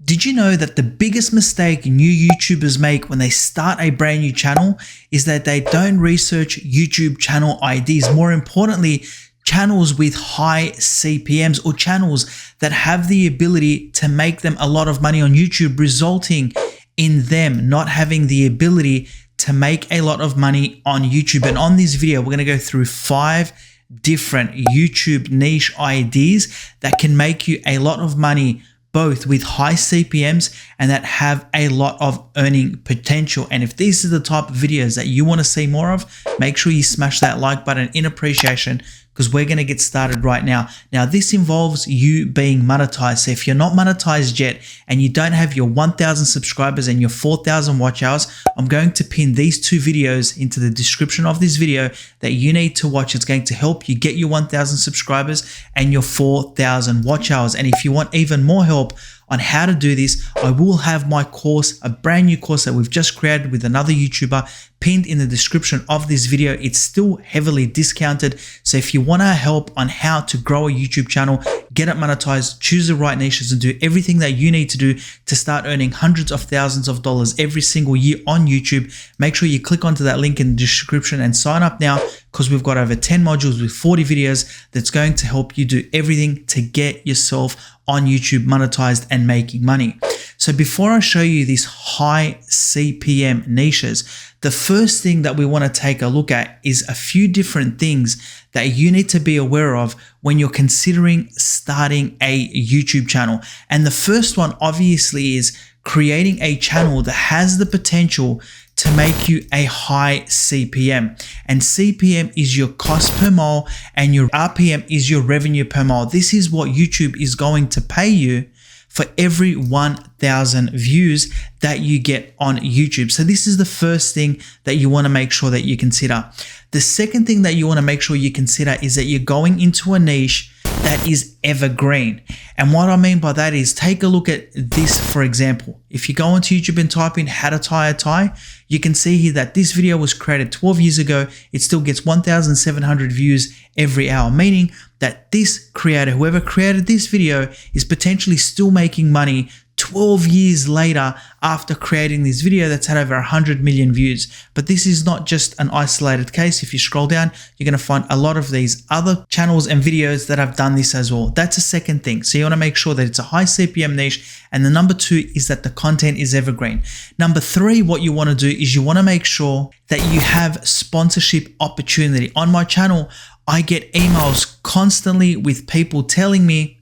Did you know that the biggest mistake new YouTubers make when they start a brand new channel is that they don't research YouTube channel IDs? More importantly, channels with high CPMs or channels that have the ability to make them a lot of money on YouTube, resulting in them not having the ability to make a lot of money on YouTube. And on this video, we're going to go through 5 different YouTube niche IDs that can make you a lot of money, both with high CPMs and that have a lot of earning potential. And if these are the type of videos that you want to see more of, make sure you smash that like button in appreciation, because we're going to get started right now. Now, this involves you being monetized. So if you're not monetized yet and you don't have your 1,000 subscribers and your 4,000 watch hours, I'm going to pin these 2 videos into the description of this video that you need to watch. It's going to help you get your 1,000 subscribers and your 4,000 watch hours. And if you want even more help on how to do this, I will have my course, a brand new course that we've just created with another YouTuber, pinned in the description of this video. It's still heavily discounted. So if you want to help on how to grow a YouTube channel, get it monetized, choose the right niches, and do everything that you need to do to start earning hundreds of thousands of dollars every single year on YouTube, make sure you click onto that link in the description and sign up now, because we've got over 10 modules with 40 videos that's going to help you do everything to get yourself on YouTube monetized and making money. So before I show you these high CPM niches, the first thing that we want to take a look at is a few different things that you need to be aware of when you're considering starting a YouTube channel. And the first one obviously is creating a channel that has the potential to make you a high CPM. And CPM is your cost per mile and your RPM is your revenue per mile. This is what YouTube is going to pay you for every 1,000 views that you get on YouTube. So this is the first thing that you want to make sure that you consider. The second thing that you want to make sure you consider is that you're going into a niche that is evergreen. And what I mean by that is, take a look at this, for example. If you go onto YouTube and type in how to tie a tie, you can see here that this video was created 12 years ago. It still gets 1,700 views every hour, meaning that this creator, whoever created this video, is potentially still making money 12 years later after creating this video that's had over 100 million views. But this is not just an isolated case. If you scroll down, you're going to find a lot of these other channels and videos that have done this as well. That's a second thing. So you want to make sure that it's a high CPM niche. And the number 2 is that the content is evergreen. Number 3, what you want to do is you want to make sure that you have sponsorship opportunity. On my channel, I get emails constantly with people telling me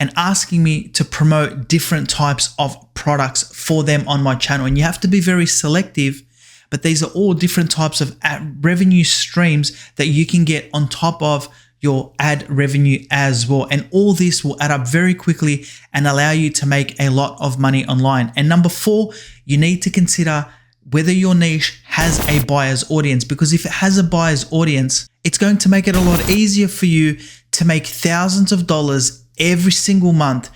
and asking me to promote different types of products for them on my channel. And you have to be very selective, but these are all different types of revenue streams that you can get on top of your ad revenue as well. And all this will add up very quickly and allow you to make a lot of money online. And number 4, you need to consider whether your niche has a buyer's audience, because if it has a buyer's audience, it's going to make it a lot easier for you to make thousands of dollars every single month,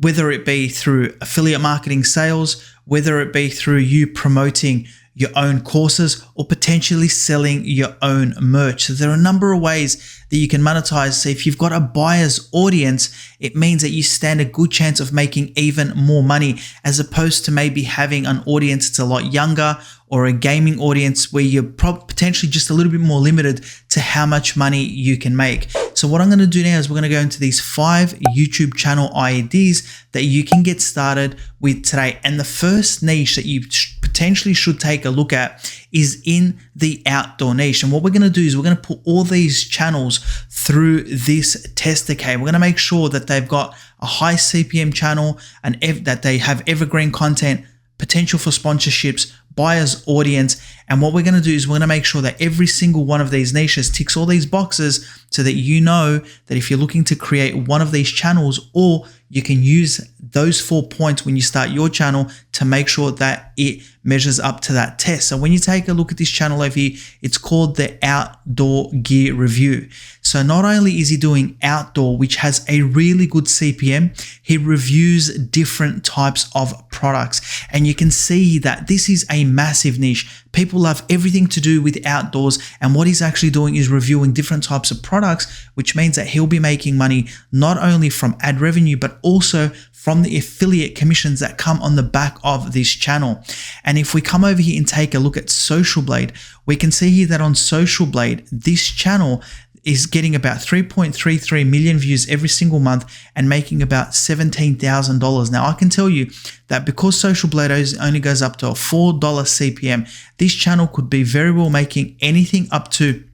whether it be through affiliate marketing sales, whether it be through you promoting your own courses, or potentially selling your own merch. So there are a number of ways that you can monetize. So if you've got a buyer's audience, it means that you stand a good chance of making even more money, as opposed to maybe having an audience that's a lot younger, or a gaming audience where you're potentially just a little bit more limited to how much money you can make. So what I'm going to do now is we're going to go into these 5 YouTube channel IDs that you can get started with today. And the first niche that you potentially should take a look at is in the outdoor niche. And what we're going to do is we're going to put all these channels through this tester case. We're going to make sure that they've got a high CPM channel and that they have evergreen content, potential for sponsorships, buyer's audience. And what we're going to do is we're going to make sure that every single one of these niches ticks all these boxes, so that you know that if you're looking to create one of these channels, or you can use those 4 points when you start your channel to make sure that it measures up to that test. So when you take a look at this channel over here, it's called the Outdoor Gear Review. So not only is he doing outdoor, which has a really good CPM, he reviews different types of products. And you can see that this is a massive niche. People love everything to do with outdoors, and what he's actually doing is reviewing different types of products, which means that he'll be making money not only from ad revenue, but also from the affiliate commissions that come on the back of this channel. And if we come over here and take a look at Social Blade, we can see here that on Social Blade, this channel is getting about 3.33 million views every single month and making about $17,000. Now, I can tell you that because Social Blade only goes up to a $4 CPM, this channel could be very well making anything up to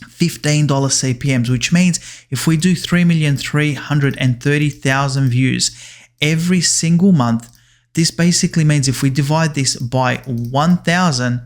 $15 CPMs, which means if we do 3,330,000 views every single month, this basically means if we divide this by 1,000,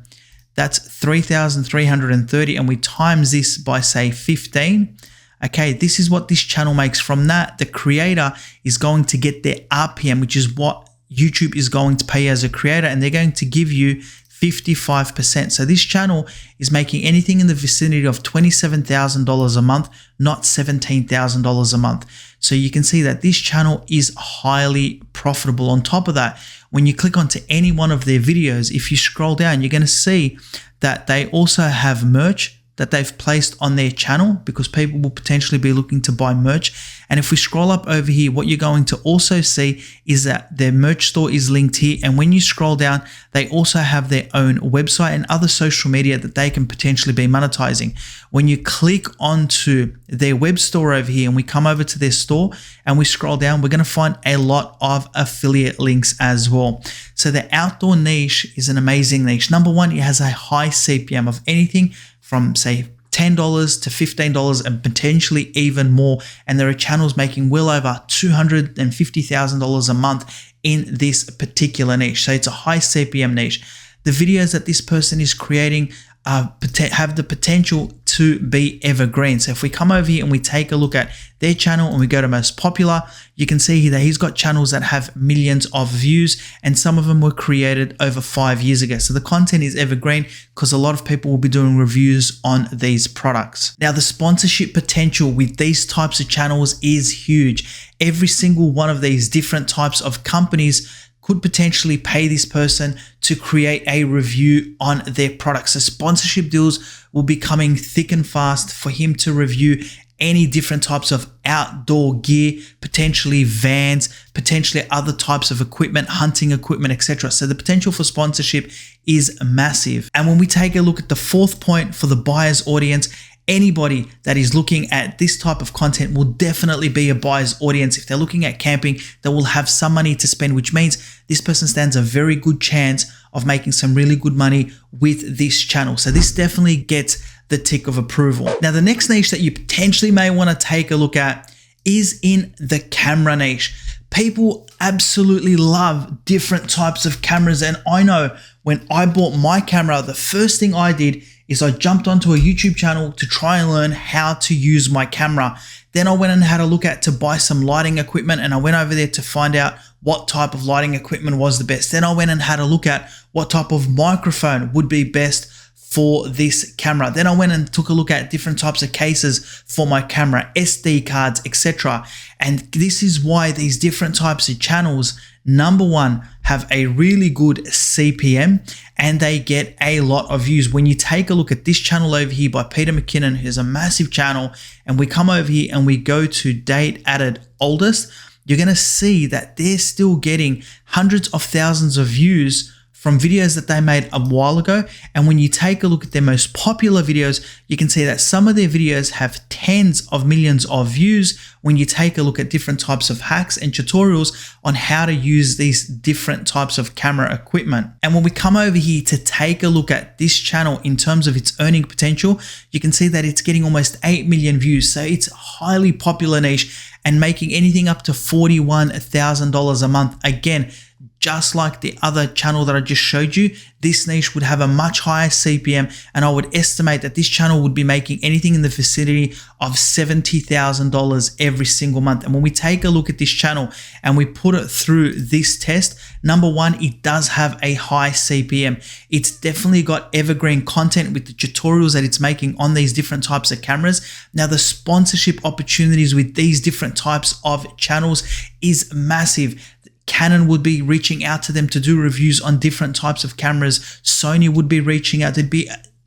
that's 3,330, and we times this by say 15. Okay, this is what this channel makes. From that, the creator is going to get their RPM, which is what YouTube is going to pay as a creator, and they're going to give you 55%. So this channel is making anything in the vicinity of $27,000 a month, not $17,000 a month. So you can see that this channel is highly profitable. On top of that, when you click onto any one of their videos, if you scroll down, you're going to see that they also have merch that they've placed on their channel, because people will potentially be looking to buy merch. And if we scroll up over here, what you're going to also see is that their merch store is linked here. And when you scroll down, they also have their own website and other social media that they can potentially be monetizing. When you click onto their web store over here and we come over to their store and we scroll down, we're going to find a lot of affiliate links as well. So the outdoor niche is an amazing niche. Number one, it has a high CPM of anything from say $10 to $15 and potentially even more. And there are channels making well over $250,000 a month in this particular niche. So it's a high CPM niche. The videos that this person is creating have the potential to be evergreen. So if we come over here and we take a look at their channel and we go to most popular, you can see here that he's got channels that have millions of views, and some of them were created over 5 years ago. So the content is evergreen because a lot of people will be doing reviews on these products. Now, the sponsorship potential with these types of channels is huge. Every single one of these different types of companies could potentially pay this person to create a review on their products. So sponsorship deals will be coming thick and fast for him to review any different types of outdoor gear, potentially vans, potentially other types of equipment, hunting equipment, etc. So the potential for sponsorship is massive. And when we take a look at the fourth point for the buyer's audience, anybody that is looking at this type of content will definitely be a buyer's audience. If they're looking at camping, they will have some money to spend, which means this person stands a very good chance of making some really good money with this channel. So this definitely gets the tick of approval. Now, the next niche that you potentially may want to take a look at is in the camera niche. People absolutely love different types of cameras. And I know when I bought my camera, the first thing I did is I jumped onto a YouTube channel to try and learn how to use my camera. Then I went and had a look at to buy some lighting equipment, and I went over there to find out what type of lighting equipment was the best. Then I went and had a look at what type of microphone would be best for this camera. Then I went and took a look at different types of cases for my camera, SD cards, etc. And this is why these different types of channels, number one, have a really good CPM and they get a lot of views. When you take a look at this channel over here by Peter McKinnon, who's a massive channel, and we come over here and we go to date added oldest, you're going to see that they're still getting hundreds of thousands of views from videos that they made a while ago. And when you take a look at their most popular videos, you can see that some of their videos have tens of millions of views when you take a look at different types of hacks and tutorials on how to use these different types of camera equipment. And when we come over here to take a look at this channel in terms of its earning potential, you can see that it's getting almost 8 million views. So it's a highly popular niche and making anything up to $41,000 a month. Again, just like the other channel that I just showed you, this niche would have a much higher CPM, and I would estimate that this channel would be making anything in the vicinity of $70,000 every single month. And when we take a look at this channel and we put it through this test, number one, it does have a high CPM. It's definitely got evergreen content with the tutorials that it's making on these different types of cameras. Now, the sponsorship opportunities with these different types of channels is massive. Canon would be reaching out to them to do reviews on different types of cameras. Sony would be reaching out. There'd be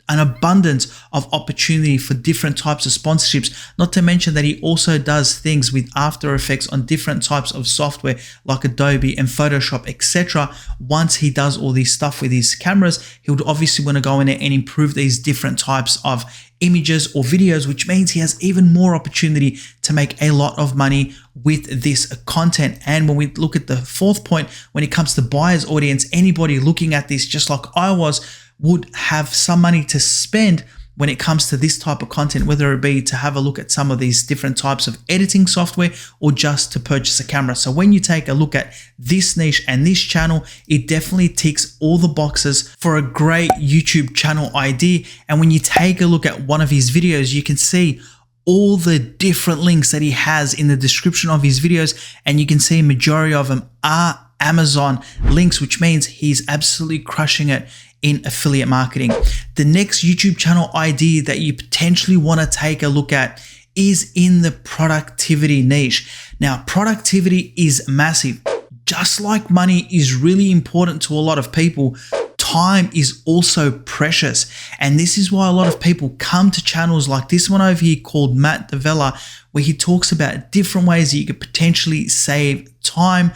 an abundance of opportunity for different types of sponsorships, not to mention that he also does things with After Effects on different types of software like Adobe and Photoshop, etc. Once he does all this stuff with his cameras, he would obviously want to go in there and improve these different types of images or videos, which means he has even more opportunity to make a lot of money with this content. And when we look at the fourth point, when it comes to buyer's audience, anybody looking at this, just like I was, would have some money to spend when it comes to this type of content, whether it be to have a look at some of these different types of editing software or just to purchase a camera. So when you take a look at this niche and this channel, it definitely ticks all the boxes for a great YouTube channel idea. And when you take a look at one of his videos, you can see all the different links that he has in the description of his videos, and you can see a majority of them are Amazon links, which means he's absolutely crushing it in affiliate marketing. The next YouTube channel idea that you potentially want to take a look at is in the productivity niche. Now, productivity is massive. Just like money is really important to a lot of people, time is also precious. And this is why a lot of people come to channels like this one over here called Matt Devella, where he talks about different ways that you could potentially save time,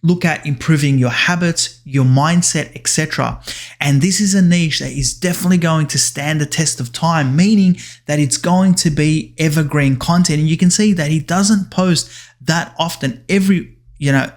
look at improving your habits, your mindset, etc. And this is a niche that is definitely going to stand the test of time, meaning that it's going to be evergreen content. And you can see that he doesn't post that often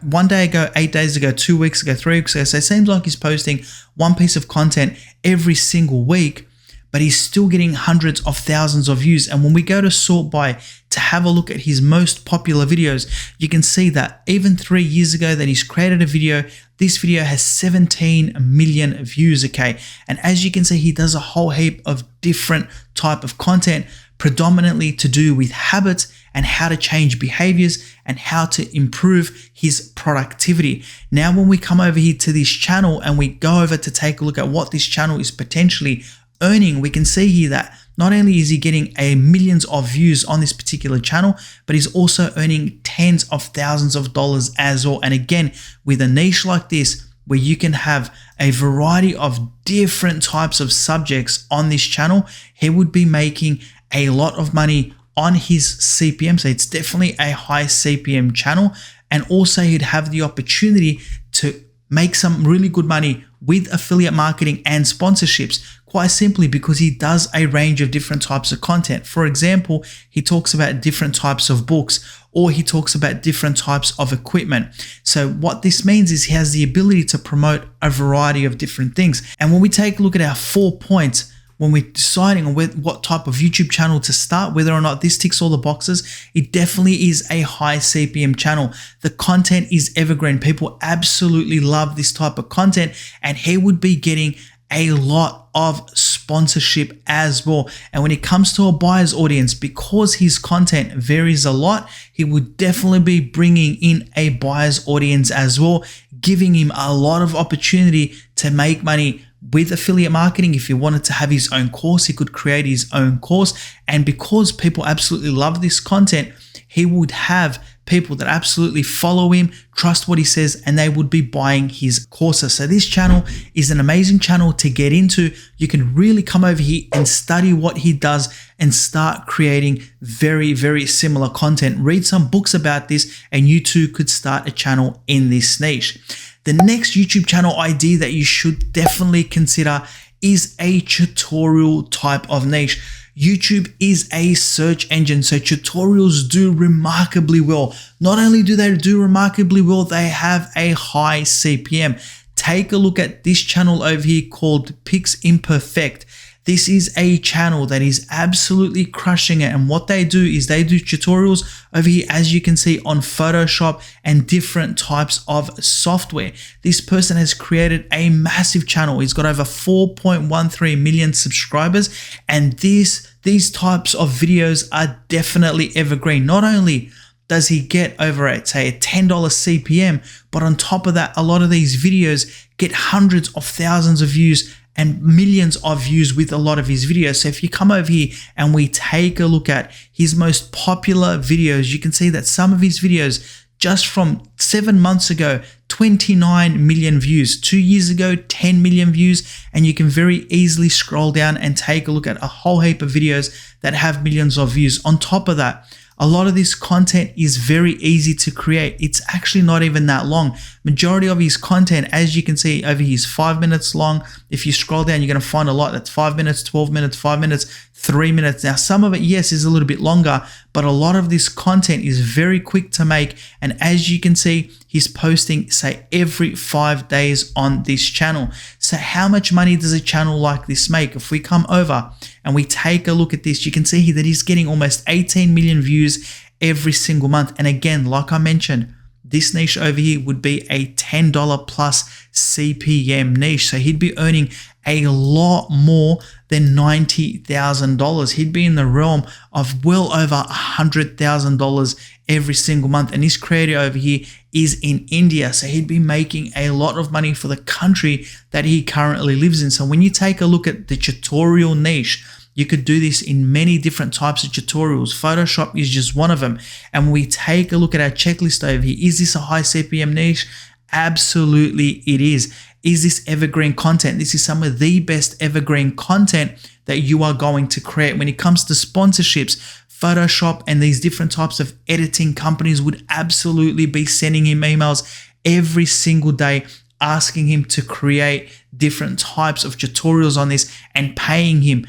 one day ago, 8 days ago, 2 weeks ago, 3 weeks ago. So it seems like he's posting one piece of content every single week, but he's still getting hundreds of thousands of views. And when we go to sort by to have a look at his most popular videos, you can see that even 3 years ago that he's created a video, this video has 17 million views, okay? And as you can see, he does a whole heap of different type of content, predominantly to do with habits and how to change behaviors and how to improve his productivity. Now, when we come over here to this channel and we go over to take a look at what this channel is potentially earning, we can see here that not only is he getting millions of views on this particular channel, but he's also earning tens of thousands of dollars as well. And again, with a niche like this, where you can have a variety of different types of subjects on this channel, he would be making a lot of money on his CPM. So it's definitely a high CPM channel. And also he'd have the opportunity to make some really good money with affiliate marketing and sponsorships, quite simply because he does a range of different types of content. For example, he talks about different types of books, or he talks about different types of equipment. So what this means is he has the ability to promote a variety of different things. And when we take a look at our 4 points, when we're deciding on what type of YouTube channel to start, whether or not this ticks all the boxes, it definitely is a high CPM channel. The content is evergreen. People absolutely love this type of content, and he would be getting a lot of sponsorship as well. And when it comes to a buyer's audience, because his content varies a lot, he would definitely be bringing in a buyer's audience as well, giving him a lot of opportunity to make money with affiliate marketing. If he wanted to have his own course, he could create his own course. And because people absolutely love this content, he would have people that absolutely follow him, trust what he says, and they would be buying his courses. So this channel is an amazing channel to get into. You can really come over here and study what he does and start creating very, very similar content. Read some books about this, and you too could start a channel in this niche. The next YouTube channel idea that you should definitely consider is a tutorial type of niche. YouTube is a search engine, so tutorials do remarkably well. Not only do they do remarkably well, they have a high CPM. Take a look at this channel over here called Pix Imperfect. This is a channel that is absolutely crushing it. And what they do is they do tutorials over here, as you can see, on Photoshop and different types of software. This person has created a massive channel. He's got over 4.13 million subscribers. And these types of videos are definitely evergreen. Not only does he get over at, say, a $10 CPM, but on top of that, a lot of these videos get hundreds of thousands of views and millions of views with a lot of his videos. So if you come over here and we take a look at his most popular videos, you can see that some of his videos just from 7 months ago 29 million views. 2 years ago, 10 million views, and you can very easily scroll down and take a look at a whole heap of videos that have millions of views. On top of that, a lot of this content is very easy to create. It's actually not even that long. Majority of his content, as you can see over here, is 5 minutes long. If you scroll down, you're going to find a lot that's 5 minutes, 12 minutes, 5 minutes, 3 minutes. Now, some of it, yes, is a little bit longer, but a lot of this content is very quick to make. And as you can see, he's posting, say, every 5 days on this channel. So how much money does a channel like this make? If we come over and we take a look at this, you can see here that he's getting almost 18 million views every single month. And again, like I mentioned, this niche over here would be a $10 plus CPM niche. So he'd be earning a lot more than $90,000. He'd be in the realm of well over $100,000 every single month. And this creator over here is in India. So he'd be making a lot of money for the country that he currently lives in. So when you take a look at the tutorial niche, you could do this in many different types of tutorials. Photoshop is just one of them. And when we take a look at our checklist over here, is this a high CPM niche? Absolutely it is. Is this evergreen content? This is some of the best evergreen content that you are going to create. When it comes to sponsorships, Photoshop and these different types of editing companies would absolutely be sending him emails every single day asking him to create different types of tutorials on this and paying him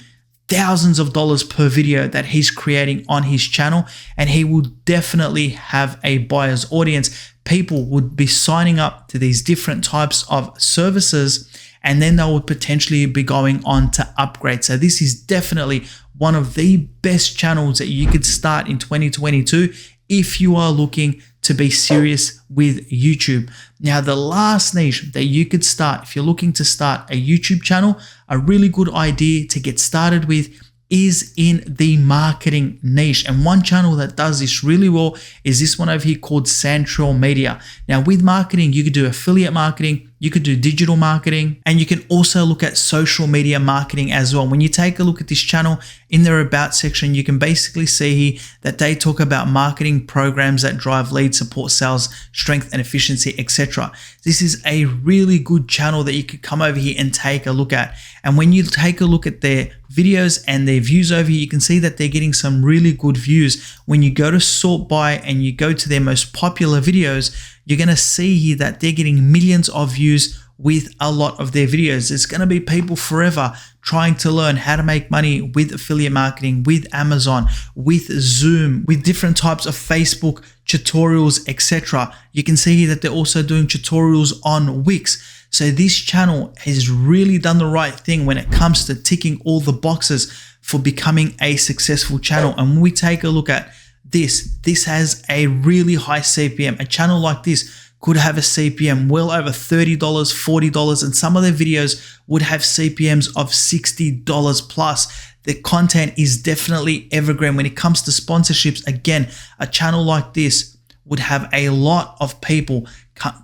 thousands of dollars per video that he's creating on his channel. And he will definitely have a buyer's audience. People would be signing up to these different types of services, and then they would potentially be going on to upgrade. So this is definitely one of the best channels that you could start in 2022 if you are looking to be serious with YouTube. Now, the last niche that you could start, if you're looking to start a YouTube channel, a really good idea to get started with is in the marketing niche. And one channel that does this really well is this one over here called Central Media. Now, with marketing, you could do affiliate marketing, you could do digital marketing, and you can also look at social media marketing as well. When you take a look at this channel, in their about section, you can basically see here that they talk about marketing programs that drive lead, support sales, strength and efficiency, etc. This is a really good channel that you could come over here and take a look at. And when you take a look at their videos and their views over here, you can see that they're getting some really good views. When you go to sort by and you go to their most popular videos, you're going to see here that they're getting millions of views with a lot of their videos. There's going to be people forever trying to learn how to make money with affiliate marketing, with Amazon, with Zoom, with different types of Facebook tutorials, etc. You can see here that they're also doing tutorials on Wix. So this channel has really done the right thing when it comes to ticking all the boxes for becoming a successful channel. And when we take a look at this has a really high CPM. A channel like this could have a CPM well over $30, $40, and some of their videos would have CPMs of $60 plus. The content is definitely evergreen. When it comes to sponsorships, again, a channel like this would have a lot of people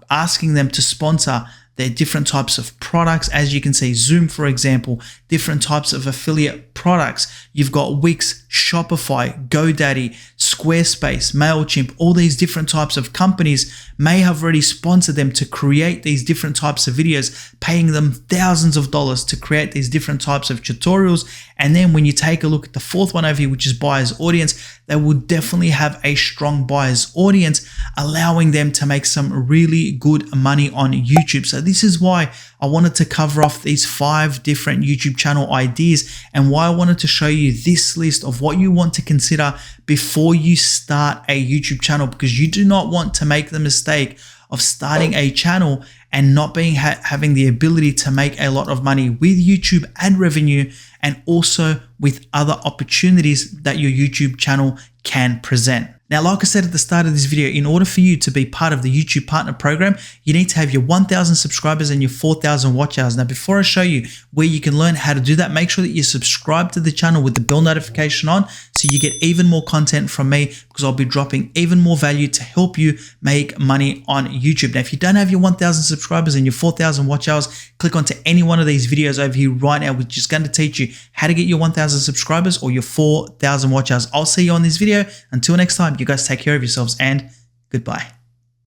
asking them to sponsor their different types of products. As you can see, Zoom, for example, different types of affiliate products. You've got Wix, Shopify, GoDaddy, Squarespace, MailChimp, all these different types of companies may have already sponsored them to create these different types of videos, paying them thousands of dollars to create these different types of tutorials. And then when you take a look at the fourth one over here, which is buyer's audience, they will definitely have a strong buyer's audience, allowing them to make some really good money on YouTube. So this is why I wanted to cover off these 5 different YouTube channel ideas, and why I wanted to show you this list of what you want to consider before you start a YouTube channel, because you do not want to make the mistake of starting a channel and not having the ability to make a lot of money with YouTube ad revenue, and also with other opportunities that your YouTube channel can present. Now, like I said at the start of this video, in order for you to be part of the YouTube Partner Program, you need to have your 1,000 subscribers and your 4,000 watch hours. Now, before I show you where you can learn how to do that, make sure that you subscribe to the channel with the bell notification on so you get even more content from me, because I'll be dropping even more value to help you make money on YouTube. Now, if you don't have your 1,000 subscribers and your 4,000 watch hours, click onto any one of these videos over here right now, which is going to teach you how to get your 1,000 subscribers or your 4,000 watch hours. I'll see you on this video. Until next time, you guys take care of yourselves, and goodbye.